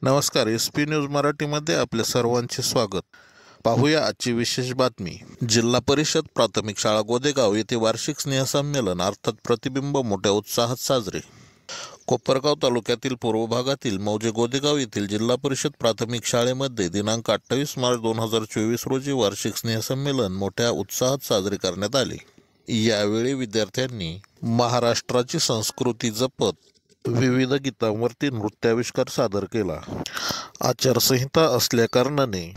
नमस्कार. SP news मराठीमध्ये आपल्या सर्वांचे स्वागत. पाहूया आजची विशेष बातमी. जिल्हा परिषद प्राथमिक शाळा गोदेगाव येथे वार्षिक स्नेहसंमेलन अर्थात प्रतिबिंब मोठ्या उत्साहात साजरे. कोपरगाव तालुक्यातील पूर्व भागातील मौजे गोदेगाव येथील जिल्हा परिषद प्राथमिक शाळेमध्ये दिनांक 28 मार्च 2024 रोजी वार्षिक स्नेहसंमेलन मोठ्या उत्साहात साजरे करण्यात आले. यावेळी विद्यार्थ्यांनी महाराष्ट्राची संस्कृती जपत विविध गीतांवरती नृत्याविष्कार सादर केला. आचारसंहिता असल्याकारणाने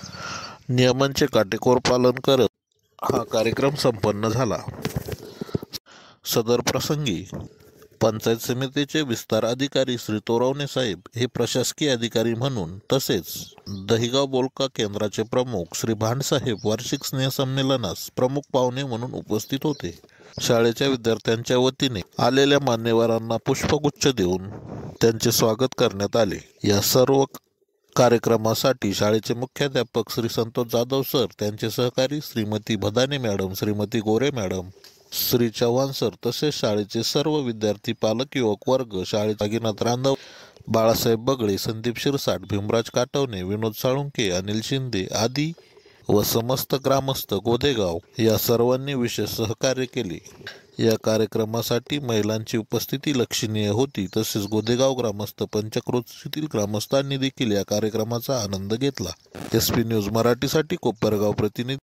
नियमांचे काटेकोर पालन करत हा कार्यक्रम संपन्न झाला. सदर प्रसंगी पंचायत समितीचे विस्तार अधिकारी श्री तोरवणे साहेब हे प्रशासकीय अधिकारी म्हणून, तसेच दहिगाव बोलका केंद्राचे प्रमुख श्री भांडसाहेब वार्षिक स्नेहसंमेलनास प्रमुख पाहुणे म्हणून उपस्थित होते. शाळेच्या विद्यार्थ्यांच्या वतीने आलेल्या मान्यवरांना पुष्पगुच्छ देऊन त्यांचे स्वागत करण्यात आले. या सर्व कार्यक्रमासाठी शाळेचे मुख्याध्यापक श्री संतोष जाधव सर, त्यांचे सहकारी श्रीमती भदाने मॅडम, श्रीमती गोरे मॅडम, श्री चव्हाण सर, तसेच शाळेचे सर्व विद्यार्थी, पालक, युवक वर्ग, शाळेचे भगीरथ रांधव, बाळासाहेब बगळे, संदीप शिरसाट, भीमराज काटवणे, विनोद साळुंके, अनिल शिंदे आदी व समस्त ग्रामस्थ गोदेगाव या सर्वांनी विशेष सहकार्य केले. या कार्यक्रमासाठी महिलांची उपस्थिती लक्षणीय होती. तसेच गोदेगाव ग्रामस्थ पंचक्रोशीतील ग्रामस्थांनी देखील या कार्यक्रमाचा आनंद घेतला. SP न्यूज मराठीसाठी कोपरगाव प्रतिनिधी